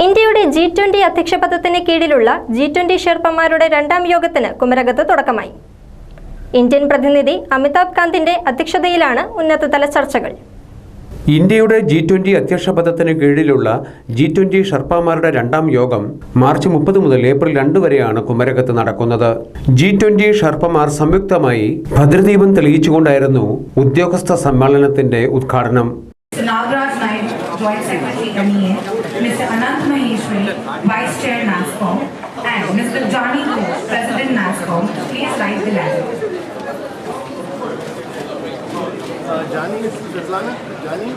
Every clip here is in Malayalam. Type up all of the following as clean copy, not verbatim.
ഇന്ത്യയുടെ G20 അധ്യക്ഷപദത്തിന് കീഴിലുള്ള G20 ഷെർപ്പമാരുടെ രണ്ടാം യോഗത്തിന് കുമരകത്ത് തുടക്കമായി. ഇന്ത്യൻ പ്രതിനിധി അമിതാഭ് കാന്തിന്റെ അധ്യക്ഷതയിലാണ് ഉന്നതതല ചർച്ചകൾ. ഇന്ത്യയുടെ G20 അധ്യക്ഷപദത്തിന് കീഴിലുള്ള G20 ഷെർപ്പമാരുടെ രണ്ടാം യോഗം മാർച്ച് 30 മുതൽ ഏപ്രിൽ 2 വരെയാണ് കുമരകത്ത് നടക്കുന്നത്. G20 ഷെർപ്പമാർ സംയുക്തമായി ഭദ്രദീപം തെളിയിച്ചുകൊണ്ടായിരുന്നു ഉദ്യോഗസ്ഥ സമ്മേളനത്തിന്റെ ഉദ്ഘാടനം. Joint Secretary MEA, Mr. Anant Maheshwari, Vice Chair NASSCOM, and Mr. Johnny Ghosh, President NASSCOM, please write the letter. Johnny is Svetlana. Johnny.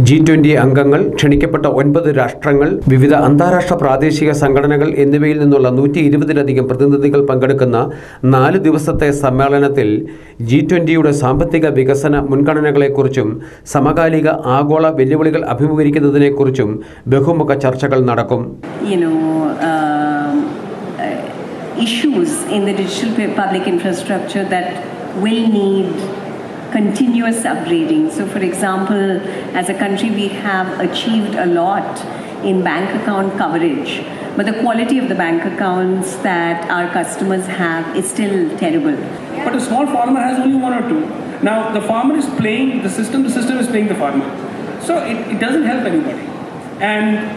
G20 അംഗങ്ങൾ, ക്ഷണിക്കപ്പെട്ട 9 രാഷ്ട്രങ്ങൾ, വിവിധ അന്താരാഷ്ട്ര പ്രാദേശിക സംഘടനകൾ എന്നിവയിൽ നിന്നുള്ള 120-ലധികം പ്രതിനിധികൾ പങ്കെടുക്കുന്ന 4 ദിവസത്തെ സമ്മേളനത്തിൽ G20യുടെ സാമ്പത്തിക വികസന മുൻഗണനകളെക്കുറിച്ചും സമകാലിക ആഗോള വെല്ലുവിളികൾ അഭിമുഖീകരിക്കുന്നതിനെക്കുറിച്ചും ബഹുമുഖ ചർച്ചകൾ നടക്കും. Issues in the digital public infrastructure that will need continuous upgrading. So for example, as a country we have achieved a lot in bank account coverage, but the quality of the bank accounts that our customers have is still terrible. But a small farmer has only 1 or 2. Now the farmer is playing the system is playing the farmer. So it doesn't help anybody.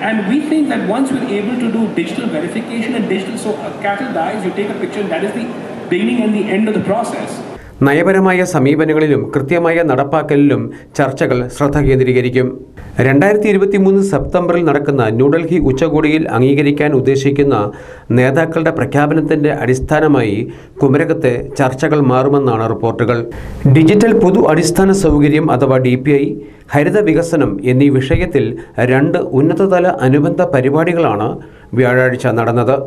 And we think that once we're able to do digital verification and digital, so a cattle dies, you take a picture, that is the beginning and the end of the process. നയപരമായ സമീപനങ്ങളിലും കൃത്യമായ നടപ്പാക്കലിലും ചർച്ചകൾ ശ്രദ്ധ കേന്ദ്രീകരിക്കും. 2023 സെപ്റ്റംബറിൽ നടക്കുന്ന ന്യൂഡൽഹി ഉച്ചകോടിയിൽ അംഗീകരിക്കാൻ ഉദ്ദേശിക്കുന്ന നേതാക്കളുടെ പ്രഖ്യാപനത്തിന്റെ അടിസ്ഥാനമായി കുമരകത്തെ ചർച്ചകൾ മാറുമെന്നാണ് റിപ്പോർട്ടുകൾ. ഡിജിറ്റൽ പൊതു അടിസ്ഥാന സൗകര്യം അഥവാ DPI, ഹരിത വികസനം എന്നീ വിഷയത്തിൽ 2 ഉന്നതതല അനുബന്ധ പരിപാടികളാണ് വ്യാഴാഴ്ച നടന്നത്.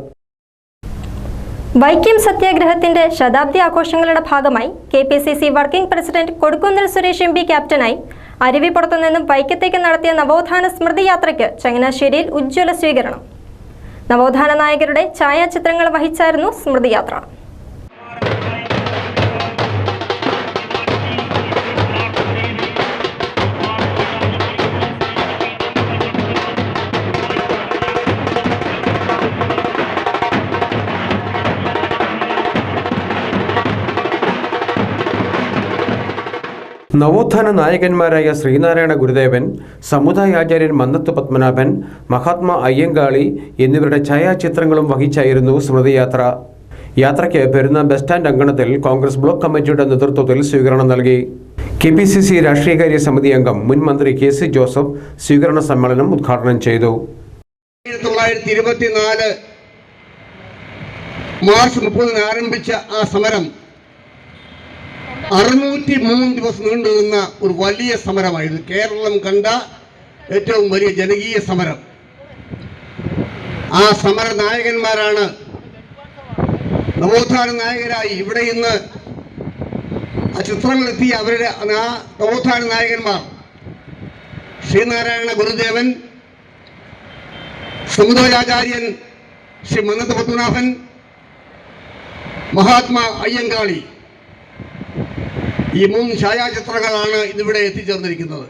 വൈക്കം സത്യാഗ്രഹത്തിന്റെ ശതാബ്ദി ആഘോഷങ്ങളുടെ ഭാഗമായി KPCC working president Kodikunnil Suresh MP ക്യാപ്റ്റനായി അരുവിപ്പുറത്തു നിന്നും വൈക്കത്തേക്ക് നടത്തിയ നവോത്ഥാന സ്മൃതി യാത്രയ്ക്ക് ചങ്ങനാശ്ശേരിയിൽ ഉജ്ജ്വല സ്വീകരണം. നവോത്ഥാന നായകരുടെ ഛായാചിത്രങ്ങൾ വഹിച്ചായിരുന്നു സ്മൃതി യാത്ര. നവോത്ഥാന നായകന്മാരായ ശ്രീനാരായണ ഗുരുദേവൻ, സമുദായാചാര്യൻ മന്നത്ത് പത്മനാഭൻ, മഹാത്മാ അയ്യങ്കാളി എന്നിവരുടെ ഛായാചിത്രങ്ങളും വഹിച്ചായിരുന്നു സ്മൃതിയാത്ര. യാത്രയ്ക്ക് പെരുന്ന ബസ് സ്റ്റാൻഡ് അങ്കണത്തിൽ കോൺഗ്രസ് ബ്ലോക്ക് കമ്മിറ്റിയുടെ നേതൃത്വത്തിൽ സ്വീകരണം നൽകി. KPCC രാഷ്ട്രീയകാര്യ സമിതി അംഗം മുൻ മന്ത്രി KC ജോസഫ് സ്വീകരണ സമ്മേളനം ഉദ്ഘാടനം ചെയ്തു. 1924 മാർച്ച് 30 ആരംഭിച്ച ആ സമരം 603 ദിവസം നീണ്ടുനിന്ന ഒരു വലിയ സമരമായിരുന്നു. കേരളം കണ്ട ഏറ്റവും വലിയ ജനകീയ സമരം. ആ സമര നായകന്മാരാണ് നവോത്ഥാന നായകരായി ഇവിടെ ഇന്ന് ആ ചിത്രങ്ങളെത്തിയ അവരുടെ ആ നവോത്ഥാന നായകന്മാർ ശ്രീനാരായണ ഗുരുദേവൻ, സമുദായാചാര്യൻ ശ്രീ മന്നത്ത് പത്മനാഭൻ, മഹാത്മാ അയ്യങ്കാളി. ഈ 3 ഛായാചിത്രങ്ങളാണ് ഇന്നിവിടെ എത്തിച്ചേർന്നിരിക്കുന്നത്.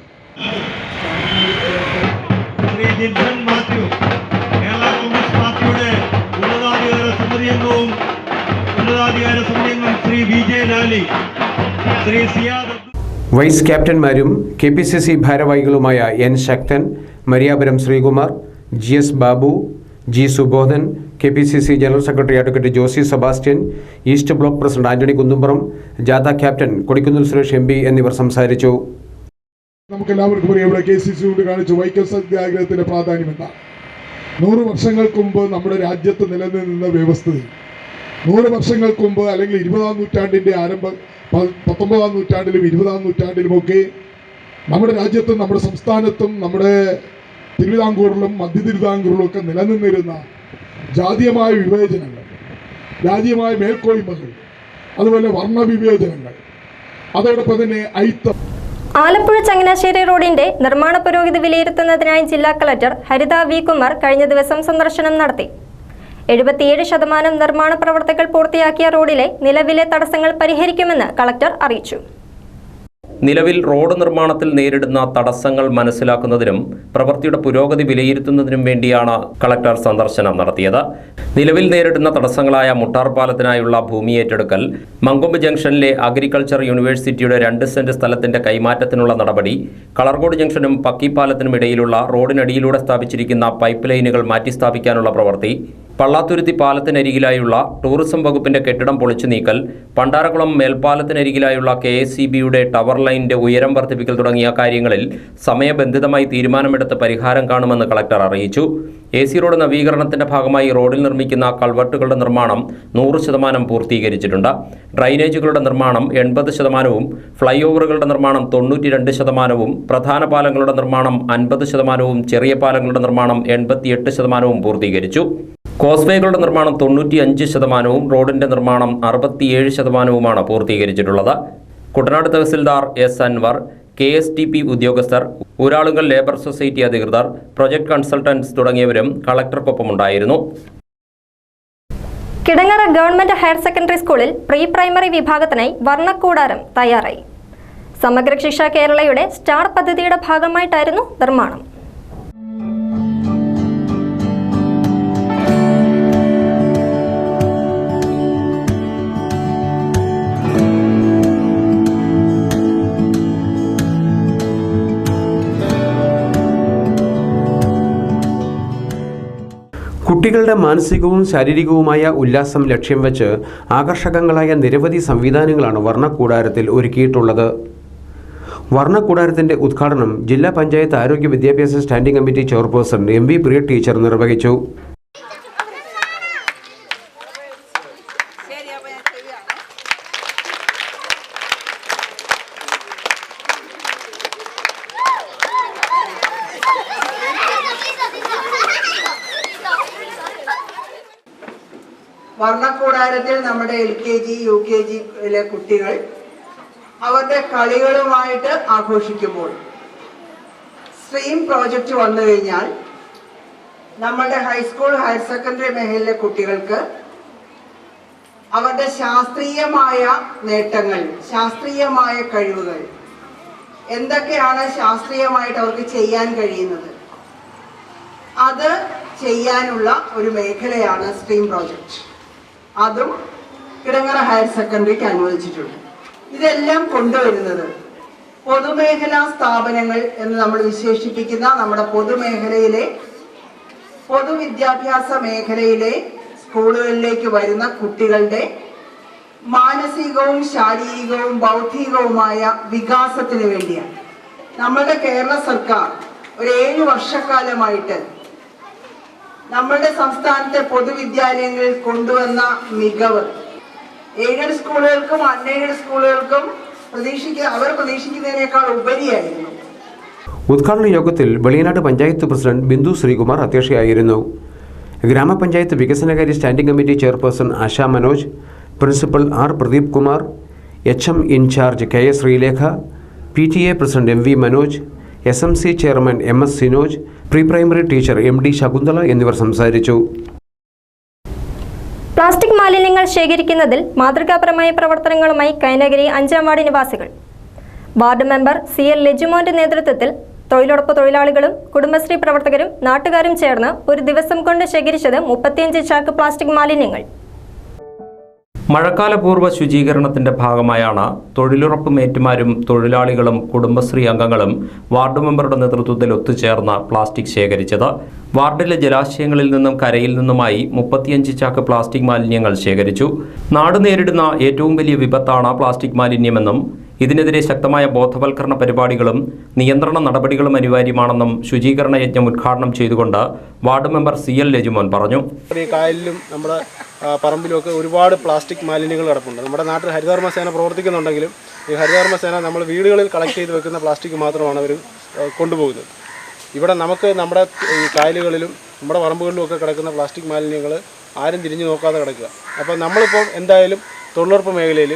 വൈസ് ക്യാപ്റ്റന്മാരും KPCC ഭാരവാഹികളുമായ N Sakthan, Mariyapuram Sreekumar, GS Babu, G Subodhan, KPCC general secretary advocate Josy Sebastian, east block president Antony Kunnumpuram, ജാഥ ക്യാപ്റ്റൻ കൊടിക്കുന്നിൽ സുരേഷ് MP എന്നിവർ സംസാരിച്ചു. നമുക്കെല്ലാവർക്കും അറിയാം ഇവിടെ KCC കൊണ്ട് കാണിച്ച വൈക്കം സത്യാഗ്രഹത്തിന്റെ പ്രാധാന്യം എന്താണ്. 100 വർഷങ്ങൾക്ക് മുമ്പ് നമ്മുടെ രാജ്യത്ത് നിലനിന്ന വ്യവസ്ഥയിൽ 100 വർഷങ്ങൾക്ക് മുമ്പ് അല്ലെങ്കിൽ 20-ാം നൂറ്റാണ്ടിന്റെ ആരംഭം 19-ാം നൂറ്റാണ്ടിലും 20-ാം നൂറ്റാണ്ടിലുമൊക്കെ നമ്മുടെ രാജ്യത്തും നമ്മുടെ സംസ്ഥാനത്തും നമ്മുടെ തിരുവിതാംകൂറിലും മധ്യ തിരുവിതാംകൂറിലും ഒക്കെ നിലനിന്നിരുന്ന ജാതീയമായ വിവേചനങ്ങൾ, ജാതീയമായ മേൽക്കോയ്മകൾ, അതുപോലെ വർണ്ണവിവേചനങ്ങൾ, അതോടൊപ്പം തന്നെ ഐത്തം. ആലപ്പുഴ ചങ്ങനാശ്ശേരി റോഡിന്റെ നിർമ്മാണ പുരോഗതി വിലയിരുത്തുന്നതിനായി ജില്ലാ കളക്ടർ ഹരിത V. കുമാർ കഴിഞ്ഞ ദിവസം സന്ദർശനം നടത്തി. 77% നിർമ്മാണ പ്രവർത്തികൾ പൂർത്തിയാക്കിയ റോഡിലെ നിലവിലെ തടസ്സങ്ങൾ പരിഹരിക്കുമെന്ന് കളക്ടർ അറിയിച്ചു. നിലവിൽ റോഡ് നിർമ്മാണത്തിൽ നേരിടുന്ന തടസ്സങ്ങൾ മനസ്സിലാക്കുന്നതിനും പ്രവൃത്തിയുടെ പുരോഗതി വിലയിരുത്തുന്നതിനും വേണ്ടിയാണ് കളക്ടർ സന്ദർശനം നടത്തിയത്. നിലവിൽ നേരിടുന്ന തടസ്സങ്ങളായ മുട്ടാർ പാലത്തിനായുള്ള ഭൂമി ഏറ്റെടുക്കൽ, മങ്കൊമ്പ് ജംഗ്ഷനിലെ അഗ്രികൾച്ചർ യൂണിവേഴ്സിറ്റിയുടെ 2 സെന്റ് സ്ഥലത്തിന്റെ കൈമാറ്റത്തിനുള്ള നടപടി, കളർകോട് ജംഗ്ഷനും പക്കിപ്പാലത്തിനും ഇടയിലുള്ള റോഡിനടിയിലൂടെ സ്ഥാപിച്ചിരിക്കുന്ന പൈപ്പ് ലൈനുകൾ മാറ്റിസ്ഥാപിക്കാനുള്ള പ്രവൃത്തി, പള്ളാത്തുരുത്തി പാലത്തിനരികിലായുള്ള ടൂറിസം വകുപ്പിന്റെ കെട്ടിടം പൊളിച്ചു നീക്കൽ, പണ്ടാരക്കുളം മേൽപ്പാലത്തിനരികിലായുള്ള KSEBയുടെ ടവർ ലൈനിന്റെ ഉയരം വർദ്ധിപ്പിക്കൽ തുടങ്ങിയ കാര്യങ്ങളിൽ സമയബന്ധിതമായി തീരുമാനമെടുത്ത് പരിഹാരം കാണുമെന്ന് കളക്ടർ അറിയിച്ചു. AC റോഡ് നവീകരണത്തിന്റെ ഭാഗമായി റോഡിൽ നിർമ്മിക്കുന്ന കൾവർട്ടുകളുടെ നിർമ്മാണം 100% പൂർത്തീകരിച്ചിട്ടുണ്ട്. ഡ്രൈനേജുകളുടെ നിർമ്മാണം 80%, ഫ്ലൈ ഓവറുകളുടെ നിർമ്മാണം 92%, പ്രധാന പാലങ്ങളുടെ നിർമ്മാണം 50%, ചെറിയ പാലങ്ങളുടെ നിർമ്മാണം 88% പൂർത്തീകരിച്ചു. കോസ്വേകളുടെ നിർമ്മാണം 95%, റോഡിന്റെ നിർമ്മാണം 67%മാണ് പൂർത്തീകരിച്ചിട്ടുള്ളത്. കുട്ടനാട് തഹസിൽദാർ S. അൻവർ, KSTP ഉദ്യോഗസ്ഥർ, ഊരാളുങ്കൽ ലേബർ സൊസൈറ്റി അധികൃതർ, പ്രൊജക്ട് കൺസൾട്ടന്റ്സ് തുടങ്ങിയവരും കളക്ടർക്കൊപ്പമുണ്ടായിരുന്നു. കിടങ്ങറ ഗവൺമെന്റ് ഹയർ സെക്കൻഡറി സ്കൂളിൽ പ്രീ പ്രൈമറി വിഭാഗത്തിനായി വർണ്ണക്കൂടാരം തയ്യാറായി. സമഗ്ര ശിക്ഷ കേരളയുടെ സ്റ്റാർ പദ്ധതിയുടെ ഭാഗമായിട്ടായിരുന്നു നിർമ്മാണം. കുട്ടികളുടെ മാനസികവും ശാരീരികവുമായ ഉല്ലാസം ലക്ഷ്യം വെച്ച് ആകർഷകങ്ങളായ നിരവധി സംവിധാനങ്ങളാണ് വർണ്ണക്കൂടാരത്തിൽ ഒരുക്കിയിട്ടുള്ളത്. വർണ്ണക്കൂടാരത്തിന്റെ ഉദ്ഘാടനം ജില്ലാ പഞ്ചായത്ത് ആരോഗ്യ വിദ്യാഭ്യാസ സ്റ്റാൻഡിംഗ് കമ്മിറ്റി ചെയർപേഴ്സൺ MV പ്രിയ ടീച്ചർ നിർവഹിച്ചു. വർണ്ണക്കൂടാരത്തിൽ നമ്മുടെ LKG UKG കുട്ടികൾ അവരുടെ കളികളുമായിട്ട് ആഘോഷിക്കുമ്പോൾ സ്ട്രീം പ്രോജക്റ്റ് വന്നു കഴിഞ്ഞാൽ നമ്മുടെ ഹൈസ്കൂൾ ഹയർ സെക്കൻഡറി മേഖലയിലെ കുട്ടികൾക്ക് അവരുടെ ശാസ്ത്രീയമായ നേട്ടങ്ങൾ, ശാസ്ത്രീയമായ കഴിവുകൾ എന്തൊക്കെയാണ് ശാസ്ത്രീയമായിട്ട് അവർക്ക് ചെയ്യാൻ കഴിയുന്നത്, അത് ചെയ്യാനുള്ള ഒരു മേഖലയാണ് സ്ട്രീം പ്രോജക്റ്റ്. അതും കിടങ്ങറ ഹയർ സെക്കൻഡറിക്ക് അനുവദിച്ചിട്ടുണ്ട്. ഇതെല്ലാം കൊണ്ടുവരുന്നത് പൊതുമേഖലാ സ്ഥാപനങ്ങൾ എന്ന് നമ്മൾ വിശേഷിപ്പിക്കുന്ന നമ്മുടെ പൊതുമേഖലയിലെ പൊതുവിദ്യാഭ്യാസ മേഖലയിലെ സ്കൂളുകളിലേക്ക് വരുന്ന കുട്ടികളുടെ മാനസികവും ശാരീരികവും ബൗദ്ധികവുമായ വികാസത്തിന് വേണ്ടിയാണ്. നമ്മുടെ കേരള സർക്കാർ ഒരു 7 വർഷക്കാലമായിട്ട് നമ്മുടെ സംസ്ഥാനത്തെ പൊതുവിദ്യാലയങ്ങളിൽ കൊണ്ടുവന്ന മികവ് എയ്ഡഡ് സ്കൂളുകൾക്കും അൺഎയ്ഡഡ് സ്കൂളുകൾക്കും അവർ പ്രതീക്ഷിക്കുന്നതിനേക്കാൾ ഉപരിയായിരുന്നു. ഉദ്ഘാടന യോഗത്തിൽ വെളിയനാട് പഞ്ചായത്ത് പ്രസിഡന്റ് ബിന്ദു ശ്രീകുമാർ അധ്യക്ഷയായിരുന്നു. ഗ്രാമപഞ്ചായത്ത് വികസനകാര്യ standing committee chairperson Asha Manoj, principal R. Pradeep Kumar, HM in charge KS Sreelekha, PTA president MV Manoj, SMC chairman MS Sinoj, pre primary teacher MD Shakuntala എന്നിവർ സംസാരിച്ചു. പ്ലാസ്റ്റിക് മാലിന്യങ്ങൾ ശേഖരിക്കുന്നതിൽ മാതൃകാപരമായ പ്രവർത്തനങ്ങളുമായി കൈനഗിരി 5-ാം വാർഡ് നിവാസികൾ. വാർഡ് മെമ്പർ CL ലജുമോന്റെ നേതൃത്വത്തിൽ തൊഴിലുറപ്പ് തൊഴിലാളികളും കുടുംബശ്രീ പ്രവർത്തകരും നാട്ടുകാരും ചേർന്ന് ഒരു ദിവസം കൊണ്ട് ശേഖരിച്ചത് 35 ചാക്ക് പ്ലാസ്റ്റിക് മാലിന്യങ്ങൾ. മഴക്കാലപൂർവ്വ ശുചീകരണത്തിന്റെ ഭാഗമായാണ് തൊഴിലുറപ്പ് മേറ്റുമാരും തൊഴിലാളികളും കുടുംബശ്രീ അംഗങ്ങളും വാർഡ് മെമ്പറുടെ നേതൃത്വത്തിൽ ഒത്തുചേർന്ന് പ്ലാസ്റ്റിക് ശേഖരിച്ചത്. വാർഡിലെ ജലാശയങ്ങളിൽ നിന്നും കരയിൽ നിന്നുമായി 35 ചാക്ക് പ്ലാസ്റ്റിക് മാലിന്യങ്ങൾ ശേഖരിച്ചു. നാട് നേരിടുന്ന ഏറ്റവും വലിയ വിപത്താണ് പ്ലാസ്റ്റിക് മാലിന്യമെന്നും ഇതിനെതിരെ ശക്തമായ ബോധവൽക്കരണ പരിപാടികളും നിയന്ത്രണ നടപടികളും അനിവാര്യമാണെന്നും ശുചീകരണ യജ്ഞം ഉദ്ഘാടനം ചെയ്തുകൊണ്ട് വാർഡ് മെമ്പർ CL ലജുമോൻ പറഞ്ഞു. കായലിലും നമ്മുടെ പറമ്പിലുമൊക്കെ ഒരുപാട് പ്ലാസ്റ്റിക് മാലിന്യങ്ങൾ കിടപ്പുണ്ട്. നമ്മുടെ നാട്ടിൽ ഹരിതകർമ്മസേന പ്രവർത്തിക്കുന്നുണ്ടെങ്കിലും ഈ ഹരിതകർമ്മസേന നമ്മൾ വീടുകളിൽ കളക്ട് ചെയ്ത് വെക്കുന്ന പ്ലാസ്റ്റിക് മാത്രമാണ് അവർ കൊണ്ടുപോകുന്നത്. ഇവിടെ നമുക്ക് നമ്മുടെ ഈ കായലുകളിലും നമ്മുടെ പറമ്പുകളിലും ഒക്കെ കിടക്കുന്ന പ്ലാസ്റ്റിക് മാലിന്യങ്ങൾ ആരും തിരിഞ്ഞു നോക്കാതെ കിടക്കുക. അപ്പോൾ നമ്മളിപ്പോൾ എന്തായാലും തൊഴിലുറപ്പ് മേഖലയിൽ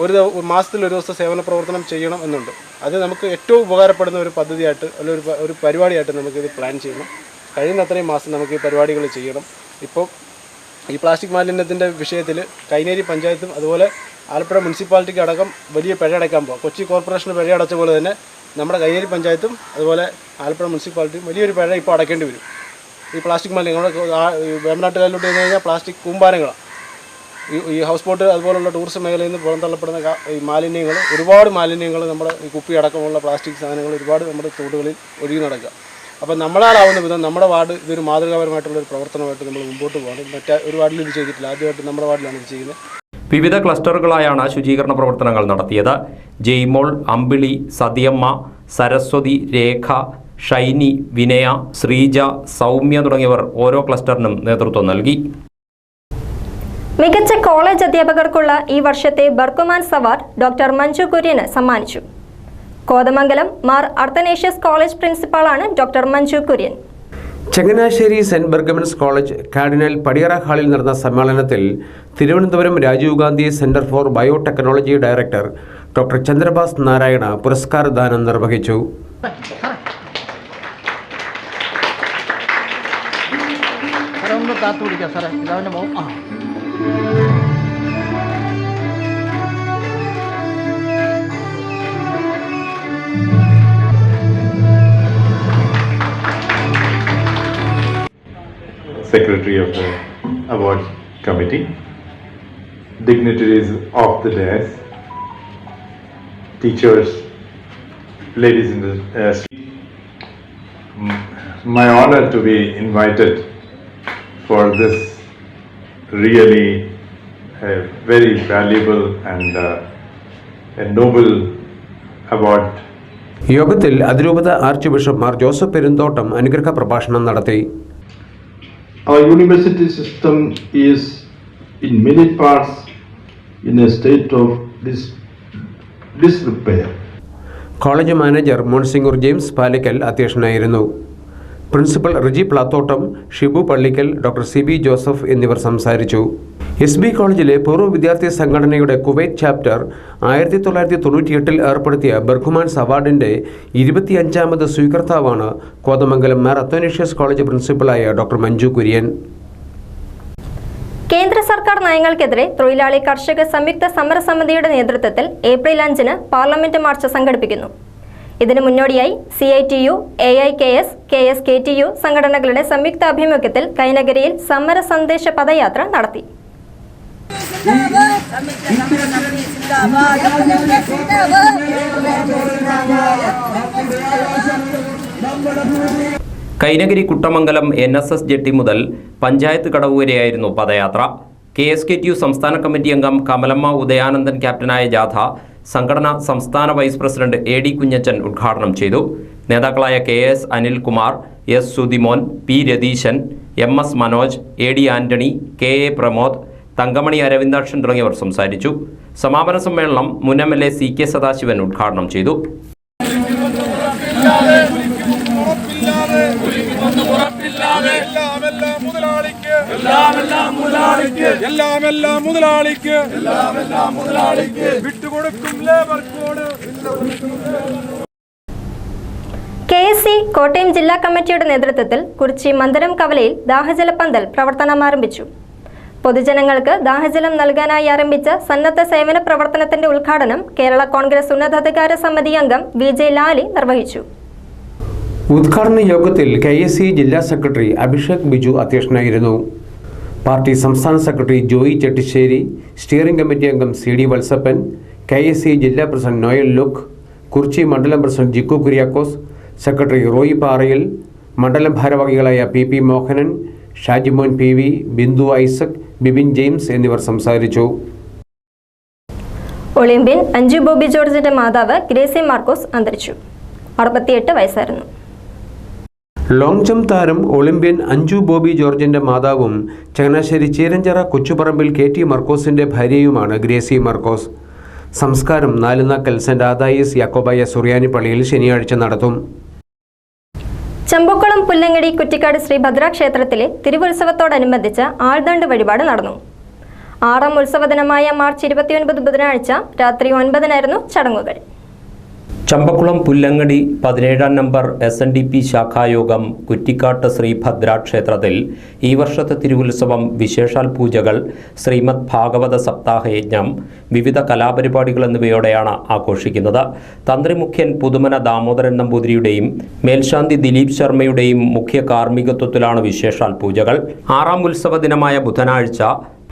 ഒരു മാസത്തിൽ ഒരു ദിവസം സേവന പ്രവർത്തനം ചെയ്യണം എന്നുണ്ട്. അത് നമുക്ക് ഏറ്റവും ഉപകാരപ്പെടുന്ന ഒരു പദ്ധതിയായിട്ട് അല്ലെങ്കിൽ ഒരു പരിപാടിയായിട്ട് നമുക്കിത് പ്ലാൻ ചെയ്യണം. കഴിയുന്ന അത്രയും മാസം നമുക്ക് ഈ പരിപാടികൾ ചെയ്യണം. ഇപ്പോൾ ഈ പ്ലാസ്റ്റിക് മാലിന്യത്തിൻ്റെ വിഷയത്തിൽ കൈനേരി പഞ്ചായത്തും അതുപോലെ ആലപ്പുഴ മുനിസിപ്പാലിറ്റിക്ക് അടക്കം വലിയ പിഴ അടയ്ക്കാൻ പോകും. കൊച്ചി കോർപ്പറേഷന് പിഴ അടച്ച പോലെ തന്നെ നമ്മുടെ കൈനേരി പഞ്ചായത്തും അതുപോലെ ആലപ്പുഴ മുനിസിപ്പാലിറ്റിയും വലിയൊരു പിഴ ഇപ്പോൾ അടയ്ക്കേണ്ടി വരും. ഈ പ്ലാസ്റ്റിക് മാലിന്യം നമ്മുടെ വേമ്പനാട്ടുകാരിലോട്ട് ചെന്ന് കഴിഞ്ഞാൽ പ്ലാസ്റ്റിക് കൂമ്പാരങ്ങളാണ്. ഈ ഹൗസ് ബോട്ട് അതുപോലുള്ള ടൂറിസം മേഖലയിൽ നിന്ന് പുറന്തള്ളപ്പെടുന്ന ഈ മാലിന്യങ്ങൾ, ഒരുപാട് മാലിന്യങ്ങൾ, നമ്മുടെ ഈ കുപ്പി അടക്കമുള്ള പ്ലാസ്റ്റിക് സാധനങ്ങൾ ഒരുപാട് നമ്മുടെ തോടുകളിൽ ഒഴുകി നടക്കുക. അപ്പോൾ നമ്മളാലാവുന്ന വിധം നമ്മുടെ വാർഡ് ഇതൊരു മാതൃകാപരമായിട്ടുള്ളൊരു പ്രവർത്തനമായിട്ട് നമ്മൾ മുമ്പോട്ട് പോകണം. മറ്റേ ഒരു വാർഡിൽ ഇത് ചെയ്തിട്ടില്ല, ആദ്യമായിട്ട് നമ്മുടെ വാർഡിലാണ് ഇത് ചെയ്യുന്നത്. വിവിധ ക്ലസ്റ്ററുകളായാണ് ശുചീകരണ പ്രവർത്തനങ്ങൾ നടത്തിയത്. ജയ്മോൾ, അമ്പിളി, സതിയമ്മ, സരസ്വതി, രേഖ, ഷൈനി, വിനയ, ശ്രീജ, സൗമ്യ തുടങ്ങിയവർ ഓരോ ക്ലസ്റ്ററിനും നേതൃത്വം നൽകി. മികച്ച കോളേജ് അധ്യാപകർക്കുള്ള ഈ വർഷത്തെ ബർക്കുമാൻസ് അവാർഡ് ഡോക്ടർ മഞ്ജു കുര്യന് സമ്മാനിച്ചു. കോതമംഗലം മാർ അർത്തനേഷ്യസ് കോളേജ് പ്രിൻസിപ്പാളാണ് doctor Manju Kurian. Changanassery saint Berchmans college cardinal Padiyara ഹാളിൽ നടന്ന സമ്മേളനത്തിൽ Thiruvananthapuram Rajiv Gandhi centre for biotechnology director doctor Chandrabhas Narayana പുരസ്കാരദാനം നിർവഹിച്ചു. Secretary of the award committee, dignitaries of the dais, teachers, ladies in the my honor to be invited for this really very valuable and a noble award. യോഗത്തിൽ അതിരൂപത arch bishop Mar Joseph Perumthottam അനുഗ്രഹ പ്രഭാഷണം നടത്തി. Our university system is in many parts in a state of disrepair. College manager monsignor James Palackal അധ്യക്ഷനായിരുന്നു. Principal Riji Plathottam, Shibu Pallikkal, doctor C B Joseph എന്നിവർ സംസാരിച്ചു. എസ് ബി കോളേജിലെ പൂർവ്വ വിദ്യാർത്ഥി സംഘടനയുടെ കുവൈറ്റ് ചാപ്റ്റർ 1998 ഏർപ്പെടുത്തിയ ബർഖുമാൻസ് അവാർഡിൻ്റെ 25ാമത് സ്വീകർത്താവാണ് കോതമംഗലം മാർ അത്തനേഷ്യസ് കോളേജ് പ്രിൻസിപ്പലായ ഡോക്ടർ മഞ്ജു കുര്യൻ. കേന്ദ്ര സർക്കാർ നയങ്ങൾക്കെതിരെ തൊഴിലാളി കർഷക സംയുക്ത സമരസമിതിയുടെ നേതൃത്വത്തിൽ ഏപ്രിൽ 5-ന് പാർലമെന്റ് മാർച്ച് സംഘടിപ്പിക്കുന്നു. ഇതിനു മുന്നോടിയായി CITU, AIKS, KSKTU സംഘടനകളുടെ സംയുക്ത ആഭിമുഖ്യത്തിൽ കൈനഗരിയിൽ സമര സന്ദേശ പദയാത്ര നടത്തി. കൈനഗിരി കുട്ടമംഗലം NSS ജെട്ടി മുതൽ പഞ്ചായത്ത് കടവ് വരെയായിരുന്നു പദയാത്ര. KSKTU സംസ്ഥാന കമ്മിറ്റി അംഗം കമലമ്മ ഉദയാനന്ദൻ ക്യാപ്റ്റനായ ജാഥ സംഘടനാ സംസ്ഥാന വൈസ് പ്രസിഡന്റ് AD കുഞ്ഞച്ചൻ ഉദ്ഘാടനം ചെയ്തു. നേതാക്കളായ KS Anilkumar, S Suthimon, P Ratheeshan, MS Manoj, AD Antony, KA Pramod, Thankamani Aravindakshan തുടങ്ങിയവർ സംസാരിച്ചു. സമാപന സമ്മേളനം മുൻ MLA CK സദാശിവൻ ഉദ്ഘാടനം ചെയ്തു. KSC കോട്ടയം ജില്ലാ കമ്മിറ്റിയുടെ നേതൃത്വത്തിൽ കുറിച്ചി മന്ദരം കവലയിൽ ദാഹജലപന്തൽ പ്രവർത്തനം ആരംഭിച്ചു. പൊതുജനങ്ങൾക്ക് ദാഹജലം നൽകാനായി ആരംഭിച്ച സന്നദ്ധ സേവന പ്രവർത്തനത്തിന്റെ ഉദ്ഘാടനം കേരള കോൺഗ്രസ് ഉന്നതാധികാര സമിതി അംഗം VJ ലാലി നിർവഹിച്ചു. ഉദ്ഘാടന യോഗത്തിൽ KSC ജില്ലാ സെക്രട്ടറി അഭിഷേക് ബിജു അധ്യക്ഷനായിരുന്നു. പാർട്ടി സംസ്ഥാന secretary Joy Chettissery, steering committee അംഗം CD വത്സപ്പൻ, KSC ജില്ലാ പ്രസിഡന്റ് നോയൽ ലുക്ക്, കുറിച്ചി മണ്ഡലം പ്രസിഡന്റ് ജിക്കു കുര്യാക്കോസ്, സെക്രട്ടറി റോയി പാറയിൽ, മണ്ഡലം ഭാരവാഹികളായ PP Mohanan, Shajimon PV, Bindu Isaac, Bibin James എന്നിവർ സംസാരിച്ചു. ഒളിമ്പ്യൻ അഞ്ജു ബോബി ജോർജിന്റെ മാതാവ് ഗ്രേസി മാർക്കോസ് അന്തരിച്ചു. 68 വയസ്സായിരുന്നു. ലോങ് ജംപ് താരം ഒളിമ്പ്യൻ അഞ്ജു ബോബി ജോർജിന്റെ മാതാവും ചങ്ങനാശ്ശേരി ചീരഞ്ചിറ കൊച്ചുപറമ്പിൽ KT മർക്കോസിന്റെ ഭാര്യയുമാണ് ഗ്രേസി മർക്കോസ്. സംസ്കാരം നാലുനാക്കൽ സെന്റ് ആദായിസ് യാക്കോബായ സുറിയാനി പള്ളിയിൽ ശനിയാഴ്ച നടത്തും. ചമ്പക്കുളം പുല്ലങ്ങടി കുറ്റിക്കാട് ശ്രീ ഭദ്ര ക്ഷേത്രത്തിലെ തിരുവുത്സവത്തോടനുബന്ധിച്ച് ആൾദണ്ട് വഴിപാട് നടന്നു. 6ാം ഉത്സവ ദിനമായ മാർച്ച് 29 ബുധനാഴ്ച രാത്രി 9-നായിരുന്നു ചടങ്ങുകൾ. ചമ്പക്കുളം പുല്ലങ്ങടി 17-ാം നമ്പർ SNDP ശാഖായോഗം കുറ്റിക്കാട്ട് ശ്രീഭദ്ര ക്ഷേത്രത്തിൽ ഈ വർഷത്തെ തിരുവുത്സവം, വിശേഷാൽ പൂജകൾ, ശ്രീമദ് ഭാഗവത സപ്താഹയജ്ഞം, വിവിധ കലാപരിപാടികൾ എന്നിവയോടെയാണ് ആഘോഷിക്കുന്നത്. തന്ത്രി മുഖ്യൻ പുതുമന ദാമോദരൻ നമ്പൂതിരിയുടെയും മേൽശാന്തി ദിലീപ് ശർമ്മയുടെയും മുഖ്യ കാർമ്മികത്വത്തിലാണ് വിശേഷാൽ പൂജകൾ. 6ാം ഉത്സവ ദിനമായ ബുധനാഴ്ച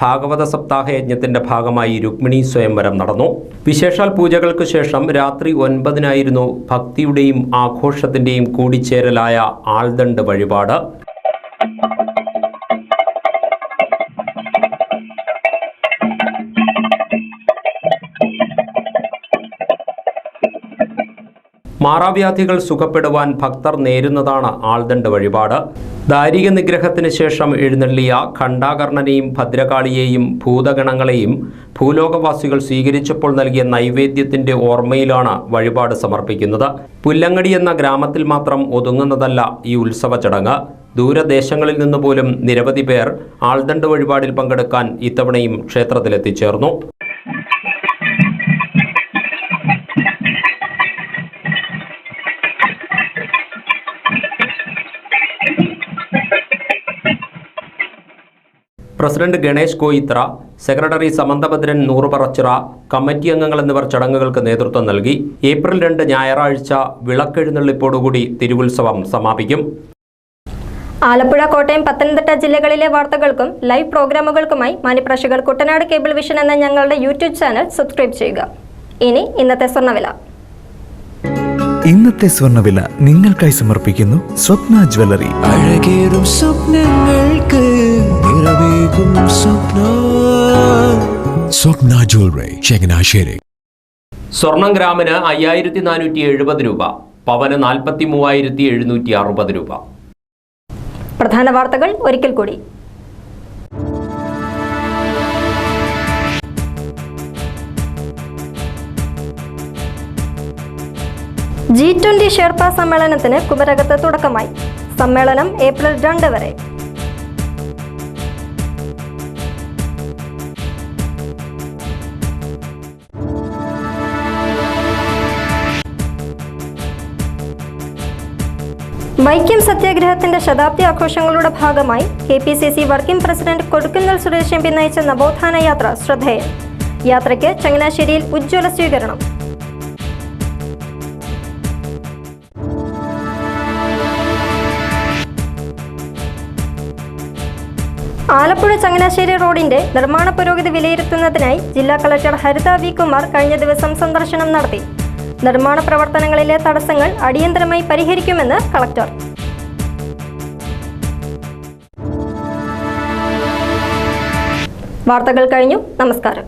ഭാഗവത സപ്താഹയജ്ഞത്തിന്റെ ഭാഗമായി രുക്മിണി സ്വയംവരം നടന്നു. വിശേഷാൽ പൂജകൾക്ക് ശേഷം രാത്രി 9-നായിരുന്നു ഭക്തിയുടെയും ആഘോഷത്തിന്റെയും കൂടിച്ചേരലായ ആൾദണ്ട് വഴിപാട്. മാറാവ്യാധികൾ സുഖപ്പെടുവാൻ ഭക്തർ നേരുന്നതാണ് ആൾദണ്ട് വഴിപാട്. ദാരിക നിഗ്രഹത്തിന് ശേഷം എഴുന്നള്ളിയ ഖണ്ഡാകർണനെയും ഭദ്രകാളിയെയും ഭൂതഗണങ്ങളെയും ഭൂലോകവാസികൾ സ്വീകരിച്ചപ്പോൾ നൽകിയ നൈവേദ്യത്തിന്റെ ഓർമ്മയിലാണ് വഴിപാട് സമർപ്പിക്കുന്നത്. പുല്ലങ്ങടി എന്ന ഗ്രാമത്തിൽ മാത്രം ഒതുങ്ങുന്നതല്ല ഈ ഉത്സവ ചടങ്ങ്. ദൂരദേശങ്ങളിൽ നിന്നുപോലും നിരവധി പേർ ആൾദണ്ട് വഴിപാടിൽ പങ്കെടുക്കാൻ ഇത്തവണയും ക്ഷേത്രത്തിലെത്തിച്ചേർന്നു. President Ganesh Koithra, secretary Samanthabhadran നൂറുപറച്ചിറ, committee അംഗങ്ങൾ എന്നിവർ ചടങ്ങുകൾക്ക് നേതൃത്വം നൽകി. ഏപ്രിൽ 2 ഞായറാഴ്ച വിളക്കെഴുന്നള്ളിപ്പോടുകൂടി തിരുവുത്സവം സമാപിക്കും. ആലപ്പുഴ, കോട്ടയം, പത്തനംതിട്ട ജില്ലകളിലെ വാർത്തകൾക്കും ലൈവ് പ്രോഗ്രാമുകൾക്കുമായി മാന്യപ്രേക്ഷകർ കുട്ടനാട് കേബിൾ വിഷൻ എന്ന ഞങ്ങളുടെ യൂട്യൂബ് ചാനൽ സബ്സ്ക്രൈബ് ചെയ്യുക. ഇനി ഇന്നത്തെ സ്വർണ്ണവില. ഇന്നത്തെ സ്വർണ്ണവില നിങ്ങൾക്കായി സമർപ്പിക്കുന്നു സ്വപ്ന ജ്വല്ലറി. അഴകേറും സ്വപ്നങ്ങൾക്ക് നിറവേകും സ്വപ്ന ജ്വല്ലറി, ചങ്ങനാശ്ശേരി. സ്വർണം ഗ്രാമിന് 5470 രൂപ, പവന് 43,760 രൂപ. പ്രധാന വാർത്തകൾ ഒരിക്കൽ കൂടി. G20 ഷെർപ്പ സമ്മേളനത്തിന് കുമരകത്ത് തുടക്കമായി. സമ്മേളനം ഏപ്രിൽ 2 വരെ. വൈക്കം സത്യാഗ്രഹത്തിന്റെ ശതാബ്ദി ആഘോഷങ്ങളുടെ ഭാഗമായി KPCC working president Kodikunnil Suresh MP നയിച്ച നവോത്ഥാന യാത്ര ശ്രദ്ധേയം. യാത്രയ്ക്ക് ചങ്ങനാശ്ശേരിയിൽ ഉജ്ജ്വല സ്വീകരണം. ആലപ്പുഴ ചങ്ങനാശ്ശേരി റോഡിന്റെ നിർമ്മാണ പുരോഗതി വിലയിരുത്തുന്നതിനായി ജില്ലാ കളക്ടർ ഹരിത V. കുമാർ കഴിഞ്ഞ ദിവസം സന്ദർശനം നടത്തി. നിർമ്മാണ പ്രവർത്തനങ്ങളിലെ തടസ്സങ്ങൾ അടിയന്തരമായി പരിഹരിക്കുമെന്ന് കളക്ടർ. വാർത്തകൾ കഴിഞ്ഞു. നമസ്കാരം.